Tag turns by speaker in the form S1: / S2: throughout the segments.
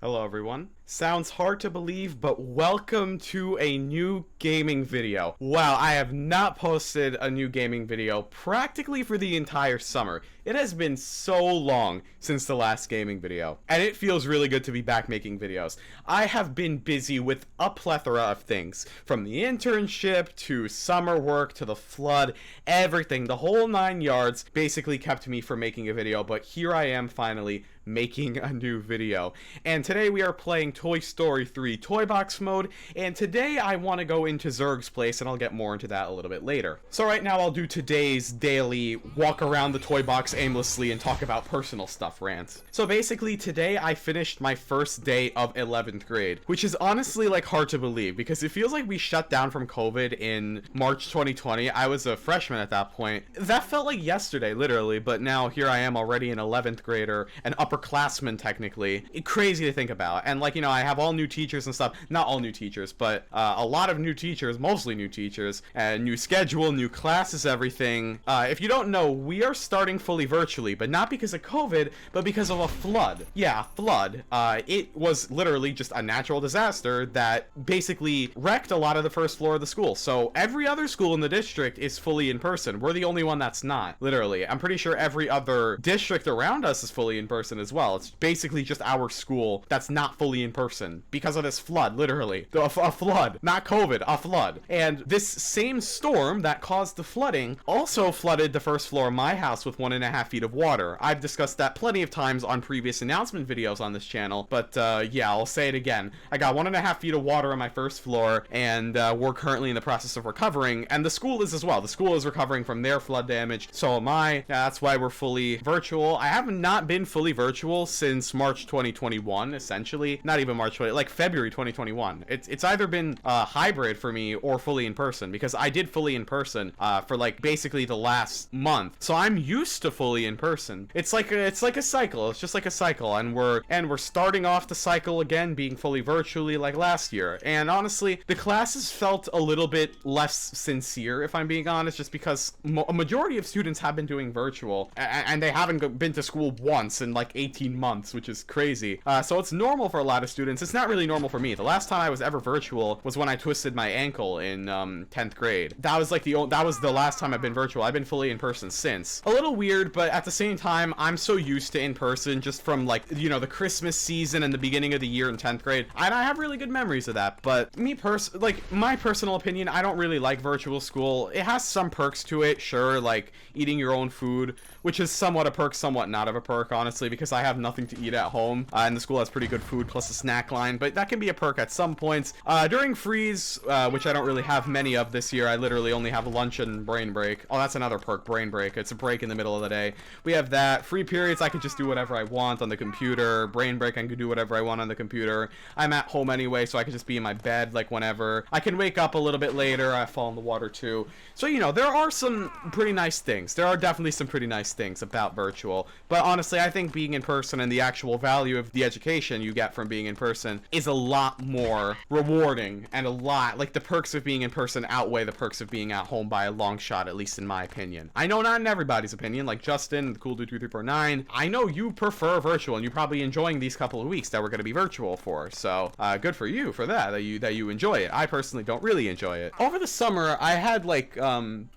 S1: Hello everyone. Sounds hard to believe, but welcome to a new gaming video. Wow, I have not posted a new gaming video practically for the entire summer. It has been so long since the last gaming video, and it feels really good to be back making videos. I have been busy with a plethora of things, from the internship to summer work to the flood, everything, the whole 9 yards basically kept me from making a video, but here I am finally making a new video. And today we are playing Toy Story 3 Toy Box mode, and today I want to go into Zurg's place, and I'll get more into that a little bit later. So right now I'll do today's daily walk around the toy box aimlessly and talk about personal stuff rant. So basically today I finished my first day of 11th grade, which is honestly like hard to believe because it feels like we shut down from COVID in March 2020. I was a freshman at that point. That felt like yesterday literally, but now here I am already an 11th grader, an upperclassman technically. Crazy to think about. And like, you know, I have all new teachers and stuff. Not all new teachers, but a lot of new teachers, mostly new teachers, and new schedule, new classes, everything. If you don't know, we are starting fully virtually, but not because of COVID, but because of a flood. Yeah, flood. It was literally just a natural disaster that basically wrecked a lot of the first floor of the school. So every other school in the district is fully in person. We're the only one that's not, literally. I'm pretty sure every other district around us is fully in person as well. It's basically just our school that's not fully in person because of this flood, literally. A flood, not COVID, a flood. And this same storm that caused the flooding also flooded the first floor of my house with 1.5 feet of water. I've discussed that plenty of times on previous announcement videos on this channel, but yeah, I'll say it again. I got 1.5 feet of water on my first floor, and we're currently in the process of recovering, and the school is as well. The school is recovering from their flood damage, so am I. Yeah, that's why we're fully virtual. I have not been fully virtual since March 2021, essentially. Not even March 20, like February 2021. It's either been hybrid for me or fully in person, because I did fully in person for like basically the last month. So I'm used to fully in person. It's like a cycle. It's just like a cycle, and we're starting off the cycle again, being fully virtually like last year. And honestly, the classes felt a little bit less sincere, if I'm being honest, just because a majority of students have been doing virtual, and they haven't been to school once in like 18 months, which is crazy. So it's normal for a lot of students. It's not really normal for me. The last time I was ever virtual was when I twisted my ankle in 10th grade. That was like that was the last time I've been virtual. I've been fully in person since. A little weird, but at the same time, I'm so used to in person just from like, you know, the Christmas season and the beginning of the year in 10th grade. And I have really good memories of that. But my personal opinion, I don't really like virtual school. It has some perks to it, sure, like eating your own food, which is somewhat a perk, somewhat not of a perk, honestly, because I have nothing to eat at home, and the school has pretty good food plus a snack line, but that can be a perk at some points. During freeze, which I don't really have many of this year, I literally only have lunch and brain break. Oh, that's another perk, brain break. It's a break in the middle of the day. We have that. Free periods, I can just do whatever I want on the computer. Brain break, I can do whatever I want on the computer. I'm at home anyway, so I can just be in my bed, like, whenever. I can wake up a little bit later. I fall in the water, too. So, you know, there are some pretty nice things. There are definitely some pretty nice things about virtual, but honestly, I think being in person and the actual value of the education you get from being in person is a lot more rewarding, and a lot, like, the perks of being in person outweigh the perks of being at home by a long shot, at least in my opinion. I know not in everybody's opinion, like Justin, the Cool Dude 2349, I know you prefer virtual, and you're probably enjoying these couple of weeks that we're going to be virtual for, so good for you for that you enjoy it. I personally don't really enjoy it. Over the summer, I had like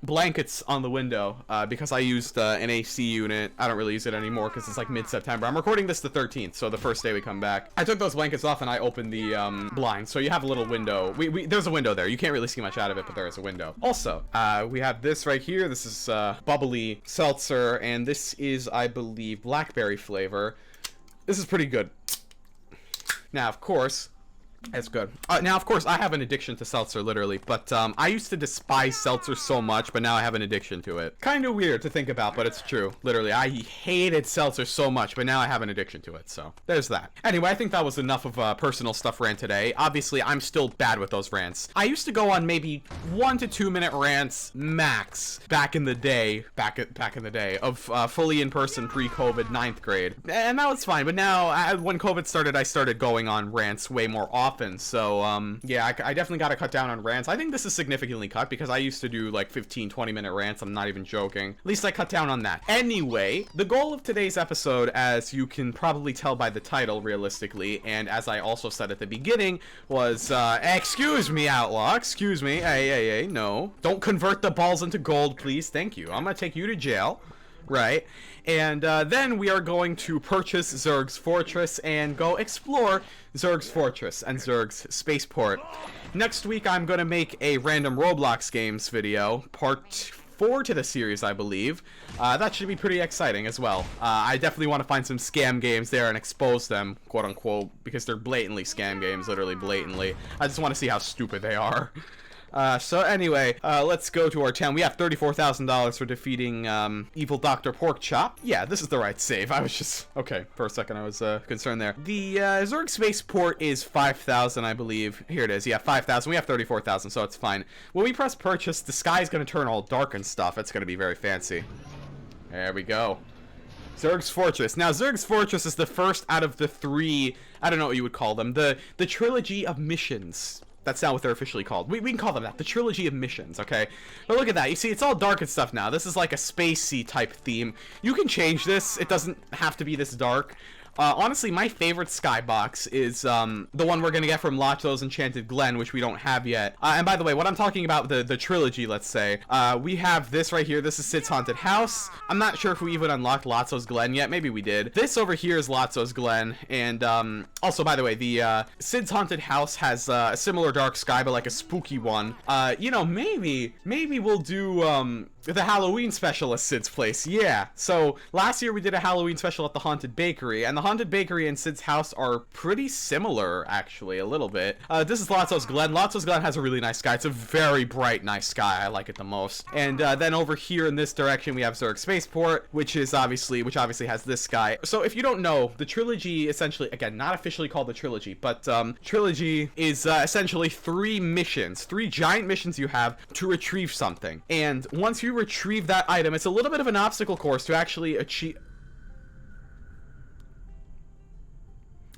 S1: blankets on the window because I used an AC unit. I don't really use it anymore because it's like mid-September. I'm recording this the 13th, so the first day we come back. I took those blankets off and I opened the blinds, so you have a little window. There's a window there. You can't really see much out of it, but there is a window. Also, we have this right here. This is bubbly seltzer, and this is, I believe, blackberry flavor. This is pretty good. Now, of course, it's good. Now, of course, I have an addiction to seltzer, literally, but I used to despise seltzer so much, but now I have an addiction to it. Kind of weird to think about, but it's true. Literally, I hated seltzer so much, but now I have an addiction to it, so there's that. Anyway, I think that was enough of personal stuff rant today. Obviously, I'm still bad with those rants. I used to go on maybe 1 to 2 minute rants max back in the day, of fully in-person pre-COVID 9th grade, and that was fine, but now, when COVID started, I started going on rants way more often. often, so yeah, I definitely gotta cut down on rants. I think this is significantly cut because I used to do like 15-20 minute rants. I'm not even joking. At least I cut down on that. Anyway, the goal of today's episode, as you can probably tell by the title realistically, and as I also said at the beginning, was excuse me, Outlaw, excuse me, hey, no, don't convert the balls into gold, please, thank you. I'm gonna take you to jail. Right, and then we are going to purchase Zurg's fortress and go explore Zurg's fortress and Zurg's spaceport. Next week I'm going to make a Random Roblox Games video, part 4 to the series, I believe. That should be pretty exciting as well. I definitely want to find some scam games there and expose them, quote unquote, because they're blatantly scam games, literally blatantly. I just want to see how stupid they are. So anyway, let's go to our town. We have $34,000 for defeating, evil Dr. Porkchop. Yeah, this is the right save. I was just, okay, for a second I was, concerned there. The, Zurg Spaceport is 5,000, I believe. Here it is, yeah, 5,000. We have 34,000, so it's fine. When we press purchase, the sky's gonna turn all dark and stuff. It's gonna be very fancy. There we go. Zurg's Fortress. Now, Zurg's Fortress is the first out of the 3, I don't know what you would call them, the trilogy of missions. That's not what they're officially called. We can call them that. The trilogy of missions, okay? But look at that. You see, it's all dark and stuff now. This is like a spacey type theme. You can change this. It doesn't have to be this dark. Honestly, my favorite skybox is the one we're gonna get from Lotso's Enchanted Glen, which we don't have yet. And by the way, what I'm talking about, the trilogy, let's say, we have this right here. This is Sid's Haunted House. I'm not sure if we even unlocked Lotso's Glen yet. Maybe we did. This over here is Lotso's Glen. And also, by the way, the Sid's Haunted House has a similar dark sky, but like a spooky one. You know, maybe we'll do the Halloween special at Sid's place. Yeah. So last year we did a Halloween special at the Haunted Bakery, and the Haunted Bakery and Sid's house are pretty similar, actually, a little bit. This is Lotso's Glen. Lotso's Glen has a really nice sky. It's a very bright, nice sky. I like it the most. And then over here in this direction we have Zurg Spaceport, which obviously has this sky. So if you don't know, the trilogy essentially, again, not officially called the trilogy, but trilogy is essentially 3 missions, 3 giant missions you have to retrieve something. And once you retrieve that item, it's a little bit of an obstacle course to actually achieve.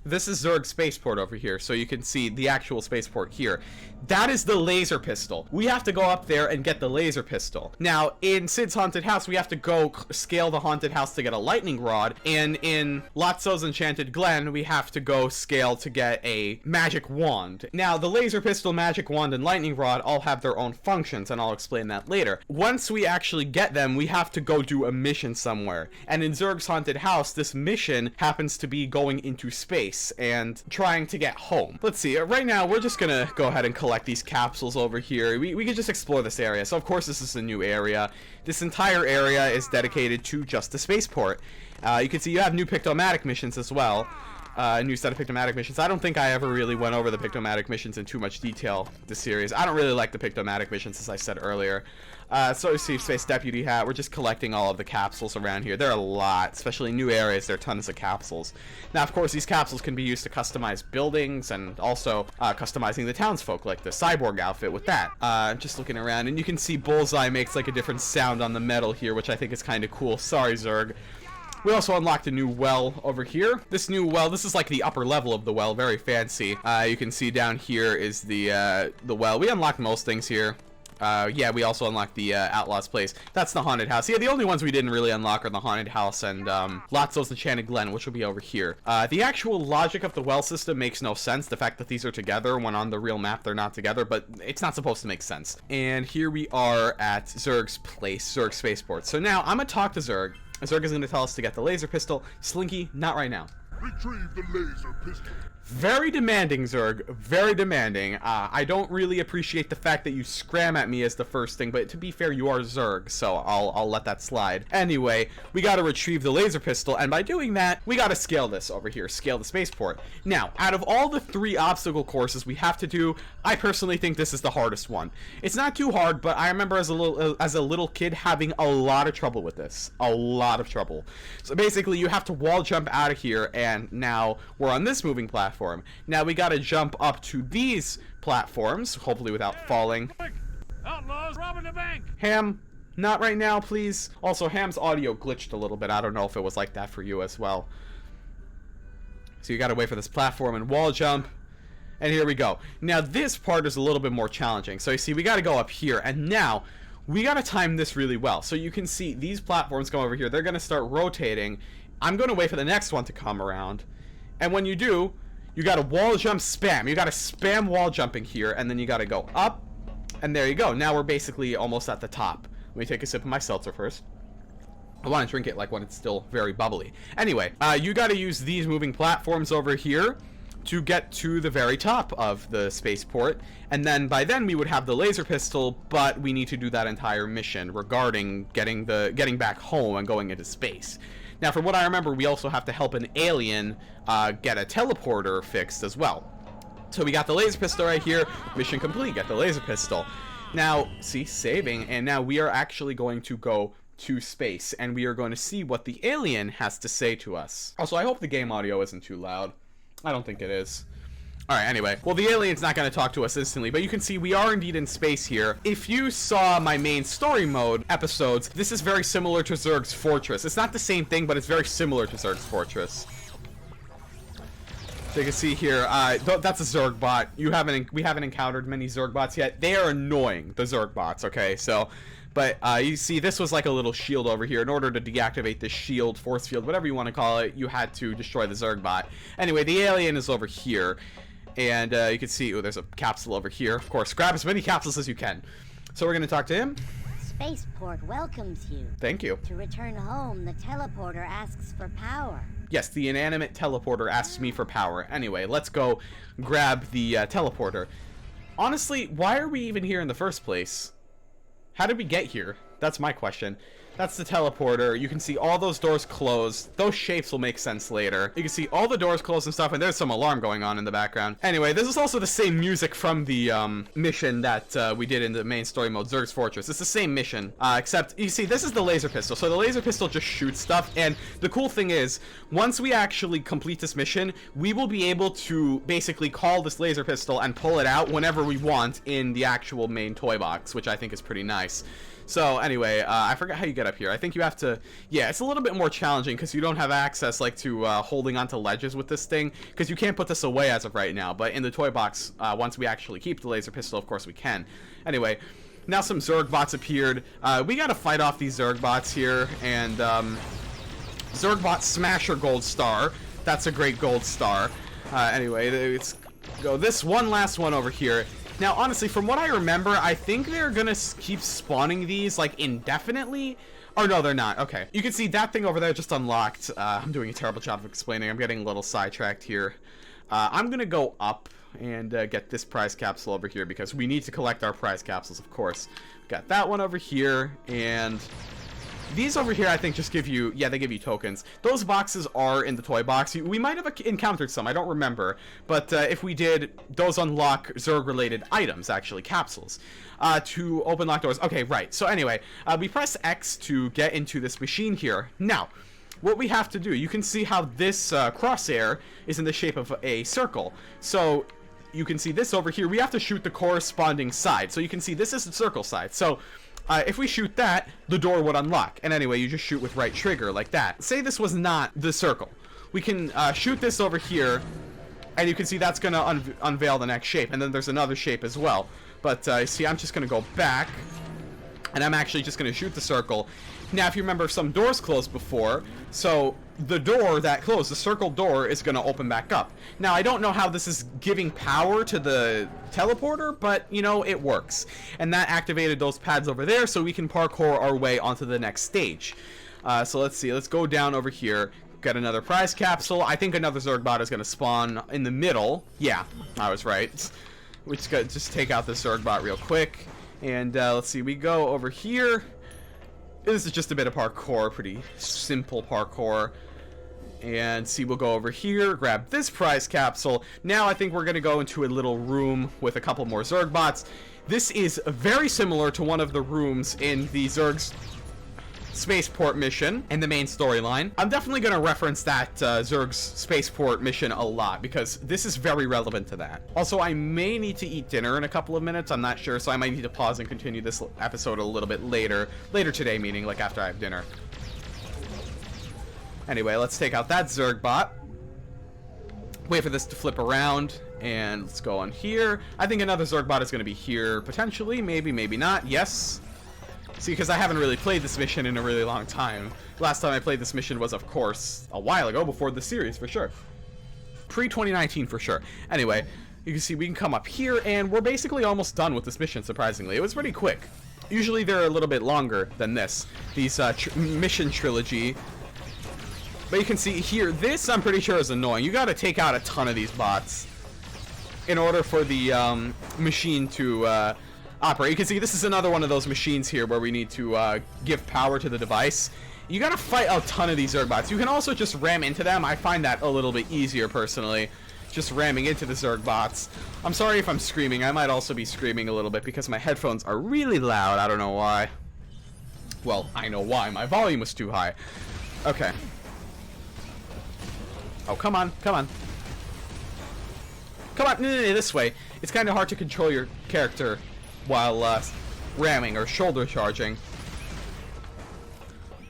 S1: This is Zurg Spaceport over here, so you can see the actual spaceport here. That is the laser pistol. We have to go up there and get the laser pistol. Now, in Sid's Haunted House, we have to go scale the haunted house to get a lightning rod, and in Lotso's Enchanted Glen, we have to go scale to get a magic wand. Now, the laser pistol, magic wand, and lightning rod all have their own functions, and I'll explain that later. Once we actually get them, we have to go do a mission somewhere. And in Zurg's Haunted House, this mission happens to be going into space and trying to get home. Let's see, right now we're just gonna go ahead and collect these capsules over here. We can just explore this area. So of course this is a new area. This entire area is dedicated to just the spaceport. You can see you have new Pictomatic missions as well. A new set of Pictomatic missions. I don't think I ever really went over the Pictomatic missions in too much detail this series. I don't really like the Pictomatic missions, as I said earlier. So you see Space Deputy hat. We're just collecting all of the capsules around here. There are a lot, especially new areas. There are tons of capsules. Now, of course, these capsules can be used to customize buildings and also customizing the townsfolk, like the cyborg outfit with that. Just looking around, and you can see Bullseye makes like a different sound on the metal here, which I think is kind of cool. Sorry, Zurg. We also unlocked a new well over here. This new well, this is like the upper level of the well, very fancy. You can see down here is the well. We unlocked most things here. Yeah, we also unlocked the Outlaw's Place. That's the Haunted House. Yeah, the only ones we didn't really unlock are the Haunted House and Lotso's Enchanted Glen, which will be over here. The actual logic of the well system makes no sense. The fact that these are together when on the real map they're not together, but it's not supposed to make sense. And here we are at Zurg's place, Zurg Spaceport. So now I'm gonna talk to Zurg. Zurg is going to tell us to get the laser pistol. Slinky, not right now.
S2: Retrieve the laser pistol.
S1: Very demanding, Zurg. Very demanding. I don't really appreciate the fact that you scram at me as the first thing, but to be fair, you are Zurg, so I'll let that slide. Anyway, we gotta retrieve the laser pistol, and by doing that, we gotta scale this over here, scale the spaceport. Now, out of all the 3 obstacle courses we have to do, I personally think this is the hardest one. It's not too hard, but I remember as a little kid having a lot of trouble with this. A lot of trouble. So basically, you have to wall jump out of here, and now we're on this moving platform. Now we gotta jump up to these platforms, hopefully without falling.
S2: Outlaws robbing the bank.
S1: Ham, not right now, please. Also, Ham's audio glitched a little bit. I don't know if it was like that for you as well. So you gotta wait for this platform and wall jump. And here we go. Now this part is a little bit more challenging. So you see, we got to go up here, and now we got to time this really well. So you can see these platforms come over here. They're going to start rotating. I'm going to wait for the next one to come around. And when you do, you got to wall jump spam. You got to spam wall jumping here, and then you got to go up. And there you go. Now we're basically almost at the top. Let me take a sip of my seltzer first. I want to drink it like when it's still very bubbly. Anyway, you got to use these moving platforms over here to get to the very top of the spaceport, and then by then we would have the laser pistol, but we need to do that entire mission regarding getting back home and going into space. Now, from what I remember, we also have to help an alien get a teleporter fixed as well. So we got the laser pistol right here. Mission complete. Get the laser pistol. Now, see, saving, and now we are actually going to go to space, and we are going to see what the alien has to say to us. Also, I hope the game audio isn't too loud. I don't think it is. Alright, anyway. Well, the alien's not going to talk to us instantly, but you can see we are indeed in space here. If you saw my main story mode episodes, this is very similar to Zurg's Fortress. It's not the same thing, but it's very similar to Zurg's Fortress. So you can see here, that's a Zurg bot. We haven't encountered many Zurg bots yet. They are annoying, the Zurg bots, okay? So, but you see, this was like a little shield over here. In order to deactivate this shield, force field, whatever you want to call it, you had to destroy the Zurg bot. Anyway, the alien is over here. And you can see, oh, there's a capsule over here. Of course, grab as many capsules as you can. So we're going to talk to him.
S3: Spaceport welcomes you.
S1: Thank you.
S3: To return home, the teleporter asks for power.
S1: Yes, the inanimate teleporter asks me for power. Anyway, let's go grab the teleporter. Honestly, why are we even here in the first place? How did we get here? That's my question. That's the teleporter. You can see all those doors closed. Those shapes will make sense later. You can see all the doors closed and stuff, and there's some alarm going on in the background. Anyway, this is also the same music from the mission that we did in the main story mode, Zurg's Fortress. It's the same mission, except, you see, this is the laser pistol. So the laser pistol just shoots stuff, and the cool thing is, once we actually complete this mission, we will be able to basically call this laser pistol and pull it out whenever we want in the actual main toy box, which I think is pretty nice. So anyway, I forgot how you get up here. I think you have to, yeah, it's a little bit more challenging because you don't have access like to holding onto ledges with this thing, because you can't put this away as of right now. But in the toy box, once we actually keep the laser pistol, of course we can. Anyway, now some Zurg bots appeared. We gotta fight off these Zurg bots here, and Zurg bot Smasher Gold Star. That's a great gold star. Anyway, let's go this one last one over here. Now, honestly, from what I remember, I think they're gonna keep spawning these, like, indefinitely. Or no, they're not. Okay. You can see that thing over there just unlocked. I'm doing a terrible job of explaining. I'm getting a little sidetracked here. I'm gonna go up and get this prize capsule over here, because we need to collect our prize capsules, of course. Got that one over here, and these over here, I think, just give you, yeah, they give you tokens. Those boxes are in the toy box. We might have encountered some, I don't remember. But if we did, those unlock Zurg-related items, actually, capsules, to open locked doors. Okay, right. So anyway, we press X to get into this machine here. Now, what we have to do, you can see how this crosshair is in the shape of a circle. So you can see this over here. We have to shoot the corresponding side. So you can see this is the circle side. So if we shoot that, the door would unlock. And anyway, you just shoot with right trigger, like that. Say this was not the circle. We can shoot this over here, and you can see that's going to unveil the next shape. And then there's another shape as well. But see, I'm just going to go back, and I'm actually just going to shoot the circle. Now, if you remember, some doors closed before, so the door that closed, the circle door, is going to open back up. Now, I don't know how this is giving power to the teleporter, but, you know, it works. And that activated those pads over there, so we can parkour our way onto the next stage. So let's see, let's go down over here, get another prize capsule. I think another Zurg bot is going to spawn in the middle. Yeah, I was right. We just take out the Zurg bot real quick. And let's see, we go over here. This is just a bit of parkour, pretty simple parkour. And see, we'll go over here, grab this prize capsule. Now I think we're going to go into a little room with a couple more Zurg bots. This is very similar to one of the rooms in the Zurg's Spaceport mission in the main storyline. I'm definitely going to reference that Zurg's Spaceport mission a lot, because this is very relevant to that. Also, I may need to eat dinner in a couple of minutes. I'm not sure, so I might need to pause and continue this episode a little bit later. Later today, meaning like after I have dinner. Anyway, let's take out that Zurg bot. Wait for this to flip around, And let's go on here. I think another Zurg bot is going to be here, potentially. Maybe, maybe not. Yes. See, because I haven't really played this mission in a really long time. Last time I played this mission was, of course, a while ago, before the series, for sure. Pre-2019, for sure. Anyway, you can see we can come up here, and we're basically almost done with this mission, surprisingly. It was pretty quick. Usually they're a little bit longer than this. These mission trilogy. But you can see here, this I'm pretty sure is annoying. You got to take out a ton of these bots in order for the machine to operate. You can see this is another one of those machines here where we need to give power to the device. You gotta fight a ton of these Zurg bots. You can also just ram into them. I find that a little bit easier personally, just ramming into the Zurg bots. I'm sorry if I'm screaming. I might also be screaming a little bit because my headphones are really loud. I don't know why. Well, I know why. My volume was too high. Okay. Oh, come on, come on. Come on, no, this way. It's kind of hard to control your character while ramming or shoulder charging.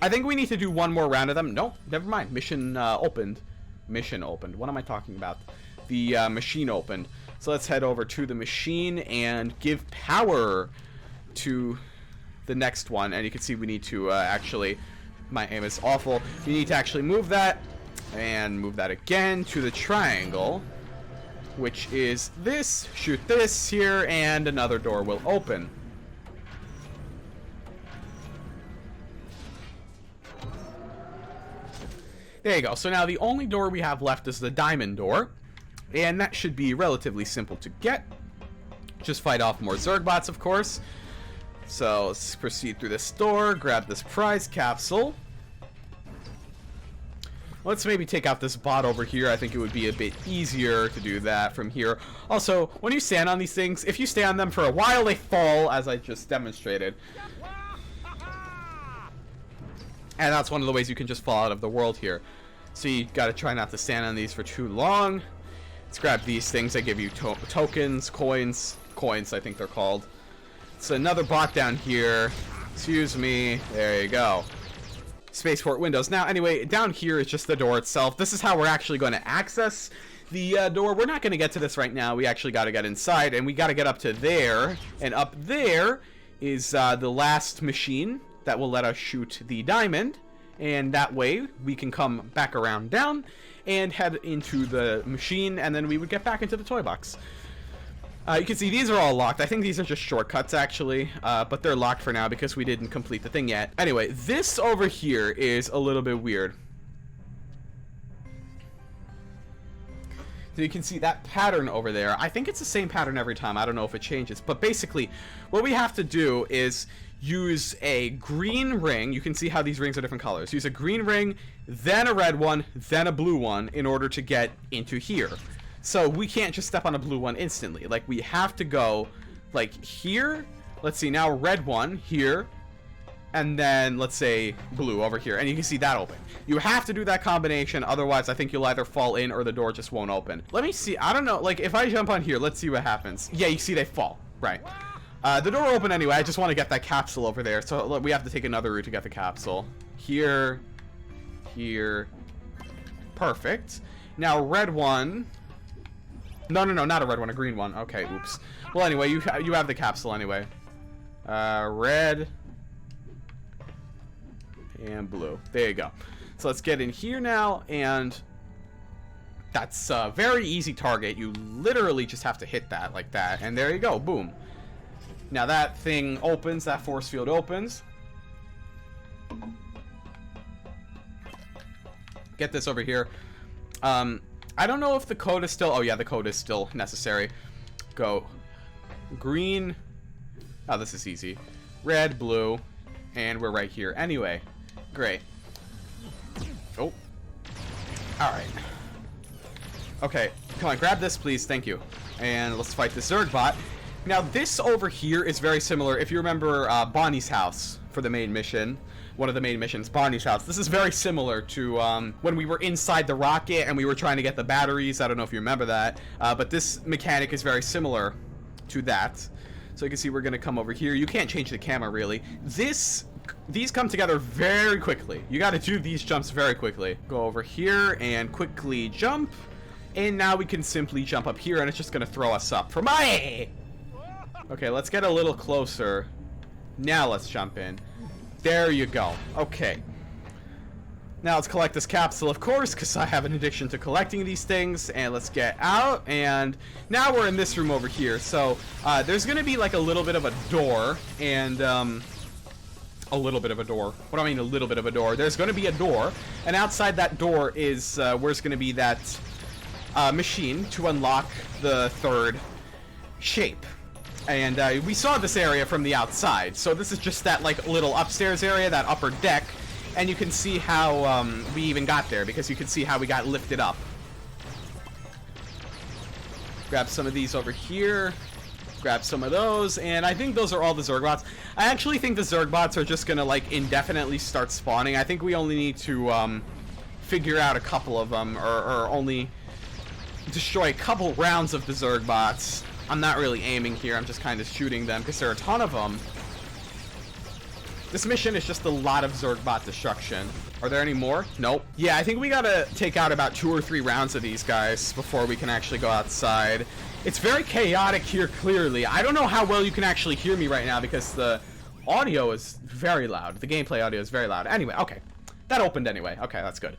S1: I think we need to do one more round of them. No, never mind. Mission opened. Mission opened. What am I talking about? The machine opened. So let's head over to the machine and give power to the next one. And you can see we need to actually... My aim is awful. We need to actually move that. And move that again to the triangle. Which is this. Shoot this here. And another door will open. There you go. So now the only door we have left is the diamond door. And that should be relatively simple to get. Just fight off more Zurg bots, of course. So let's proceed through this door. Grab this prize capsule. Let's maybe take out this bot over here. I think it would be a bit easier to do that from here. Also, when you stand on these things, if you stay on them for a while, they fall, as I just demonstrated. And that's one of the ways you can just fall out of the world here. So you gotta try not to stand on these for too long. Let's grab these things that give you tokens, coins. Coins, I think they're called. It's another bot down here. Excuse me. There you go. Spaceport windows. Now, anyway, down here is just the door itself. This is how we're actually going to access the door. We're not going to get to this right now. We actually got to get inside, and we got to get up to there. And up there is the last machine that will let us shoot the diamond. And that way, we can come back around down and head into the machine, and then we would get back into the toy box. You can see these are all locked. I think these are just shortcuts, actually, but they're locked for now because we didn't complete the thing yet. Anyway, this over here is a little bit weird. So you can see that pattern over there. I think it's the same pattern every time. I don't know if it changes. But basically, what we have to do is use a green ring. You can see how these rings are different colors. Use a green ring, then a red one, then a blue one in order to get into here. So we can't just step on a blue one instantly. Like, we have to go, like, here. Let's see, now red one here. And then, let's say, blue over here. And you can see that open. You have to do that combination. Otherwise, I think you'll either fall in or the door just won't open. Let me see. I don't know. Like, if I jump on here, let's see what happens. Yeah, you see they fall. Right. The door open anyway. I just want to get that capsule over there. So we have to take another route to get the capsule. Here. Here. Perfect. Now, red one... No, not a red one, a green one. Okay, oops. Well, anyway, you have the capsule anyway. Red and blue. There you go. So let's get in here now, and that's a very easy target. You literally just have to hit that like that, and there you go. Boom. Now that thing opens, that force field opens. Get this over here. I don't know if the code is still... Oh, yeah, the code is still necessary. Go. Green. Oh, this is easy. Red, blue. And we're right here. Anyway. Great. Oh. Alright. Okay. Come on, grab this, please. Thank you. And let's fight the Zurg bot. Now, this over here is very similar. If you remember Bonnie's house for the main mission... One of the main missions, Bonnie's house. This is very similar to when we were inside the rocket and we were trying to get the batteries. I don't know if you remember that. But this mechanic is very similar to that. So you can see we're going to come over here. You can't change the camera, really. These come together very quickly. You got to do these jumps very quickly. Go over here and quickly jump. And now we can simply jump up here, and it's just gonna throw us up for my... Okay, let's get a little closer. Now let's jump in. There you go. Okay. Now let's collect this capsule, of course, because I have an addiction to collecting these things. And let's get out. And now we're in this room over here. So there's going to be like a little bit of a door. And a little bit of a door. What do I mean a little bit of a door? There's going to be a door. And outside that door is where's going to be that machine to unlock the third shape. And we saw this area from the outside. So this is just that like little upstairs area, that upper deck. And you can see how we even got there, because you can see how we got lifted up. Grab some of these over here. Grab some of those. And I think those are all the Zurg bots. I actually think the Zurg bots are just going to like indefinitely start spawning. I think we only need to figure out a couple of them, or only destroy a couple rounds of the Zurg bots. I'm not really aiming here. I'm just kind of shooting them because there are a ton of them. This mission is just a lot of Zurg bot destruction. Are there any more? Nope. Yeah, I think we gotta take out about 2 or 3 rounds of these guys before we can actually go outside. It's very chaotic here, clearly. I don't know how well you can actually hear me right now because the audio is very loud. The gameplay audio is very loud. Anyway, okay. That opened anyway. Okay, that's good.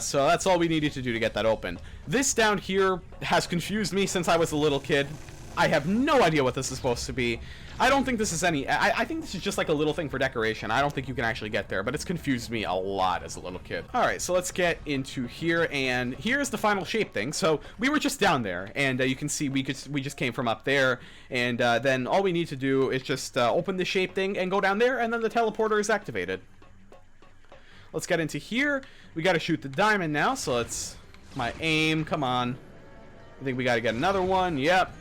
S1: So that's all we needed to do to get that open. This down here has confused me since I was a little kid. I have no idea what this is supposed to be. I don't think this is any... I think this is just like a little thing for decoration. I don't think you can actually get there, but it's confused me a lot as a little kid. Alright, so let's get into here, and here's the final shape thing. So, we were just down there, and you can see we just came from up there, and then all we need to do is just open the shape thing and go down there, and then the teleporter is activated. Let's get into here. We gotta shoot the diamond now, so let's... My aim, come on. I think we gotta get another one, yep.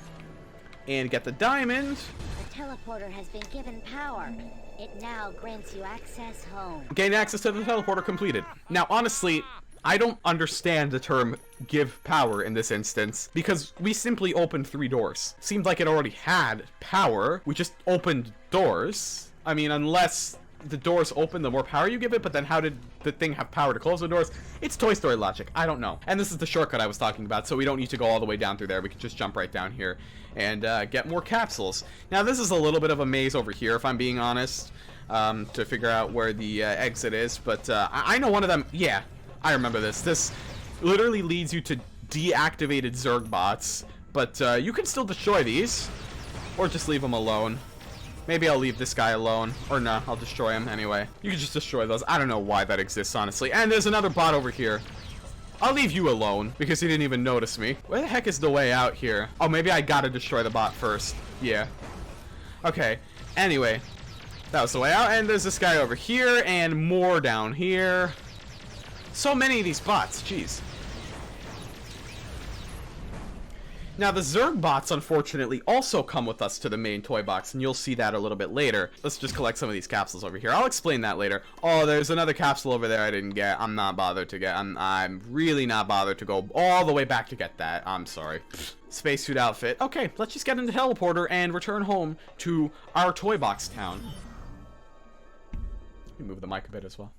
S1: And get the diamond.
S3: The teleporter has been given power. It now grants you access home.
S1: Gain access to the teleporter completed. Now, honestly, I don't understand the term give power in this instance, because we simply opened 3 doors. Seemed like it already had power. We just opened doors. I mean, unless the doors open, the more power you give it, but then how did the thing have power to close the doors? It's Toy Story logic. I don't know. And this is the shortcut I was talking about, so we don't need to go all the way down through there. We can just jump right down here and get more capsules. Now, this is a little bit of a maze over here, if I'm being honest, to figure out where the exit is, but I know one of them. Yeah, I remember this. This literally leads you to deactivated Zurg bots, but you can still destroy these, or just leave them alone. Maybe I'll leave this guy alone. Or no, I'll destroy him anyway. You can just destroy those. I don't know why that exists, honestly. And there's another bot over here. I'll leave you alone, because he didn't even notice me. Where the heck is the way out here? Oh, maybe I gotta destroy the bot first. Yeah. Okay. Anyway. That was the way out. And there's this guy over here, and more down here. So many of these bots. Jeez. Now, the Zurg bots, unfortunately, also come with us to the main toy box, and you'll see that a little bit later. Let's just collect some of these capsules over here. I'll explain that later. Oh, there's another capsule over there I didn't get. I'm not bothered to get. I'm really not bothered to go all the way back to get that. I'm sorry. Spacesuit outfit. Okay, let's just get in the teleporter and return home to our toy box town. Let me move the mic a bit as well.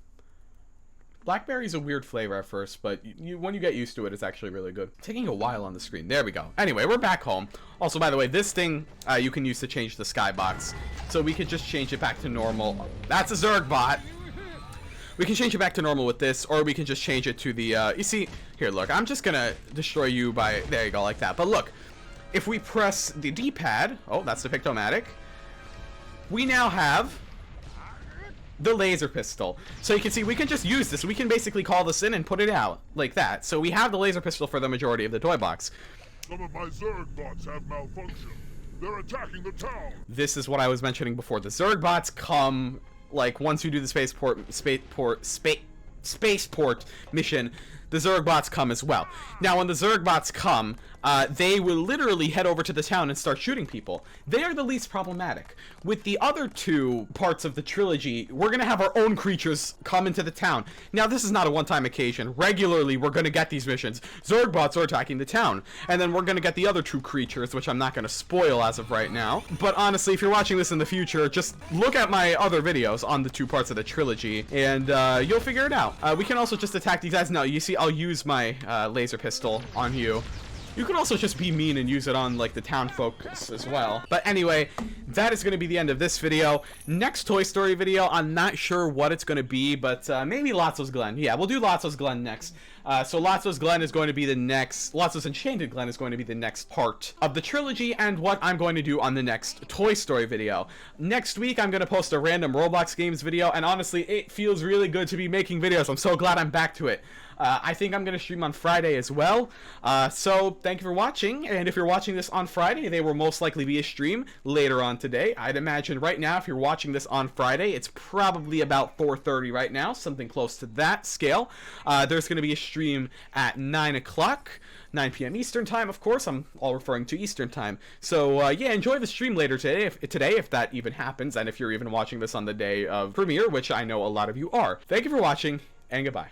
S1: Blackberry's a weird flavor at first, but when you get used to it, it's actually really good. Taking a while on the screen. There we go. Anyway, we're back home. Also, by the way, this thing you can use to change the skybox. So we could just change it back to normal. That's a Zurg bot. We can change it back to normal with this, or we can just change it to the, you see, here, look, I'm just gonna destroy you by, there you go, like that. But look, if we press the D-pad, oh, that's the Pictomatic, we now have the laser pistol. So you can see we can just use this. We can basically call this in and put it out like that. So we have the laser pistol for the majority of the toy box.
S2: Some of my Zurg bots have malfunctioned. They're attacking the town.
S1: This is what I was mentioning before. The Zurg bots come, like, once you do the Spaceport mission, the Zurg bots come as well. Now, when the Zurg bots come, they will literally head over to the town and start shooting people. They are the least problematic. With the other 2 parts of the trilogy, we're going to have our own creatures come into the town. Now, this is not a one-time occasion. Regularly, we're going to get these missions. Zurg bots are attacking the town. And then we're going to get the other 2 creatures, which I'm not going to spoil as of right now. But honestly, if you're watching this in the future, just look at my other videos on the 2 parts of the trilogy, and you'll figure it out. now. We can also just attack these guys. No, you see, I'll use my laser pistol on you. You could also just be mean and use it on, like, the town folks as well. But anyway, that is going to be the end of this video. Next Toy Story video, I'm not sure what it's going to be, but maybe Lotso's Glen. Yeah, we'll do Lotso's Glen next. So Lotso's Glen is going to be the next... Lotso's Enchanted Glen is going to be the next part of the trilogy and what I'm going to do on the next Toy Story video. Next week, I'm going to post a Random Roblox Games video, and honestly, it feels really good to be making videos. I'm so glad I'm back to it. I think I'm going to stream on Friday as well. So thank you for watching, and if you're watching this on Friday, they will most likely be a stream later on today. I'd imagine right now, if you're watching this on Friday, it's probably about 4:30 right now, something close to that scale. There's going to be a stream at 9 o'clock. 9 p.m. Eastern time, of course. I'm all referring to Eastern time. So, yeah, enjoy the stream later today, if that even happens, and if you're even watching this on the day of premiere, which I know a lot of you are. Thank you for watching, and goodbye.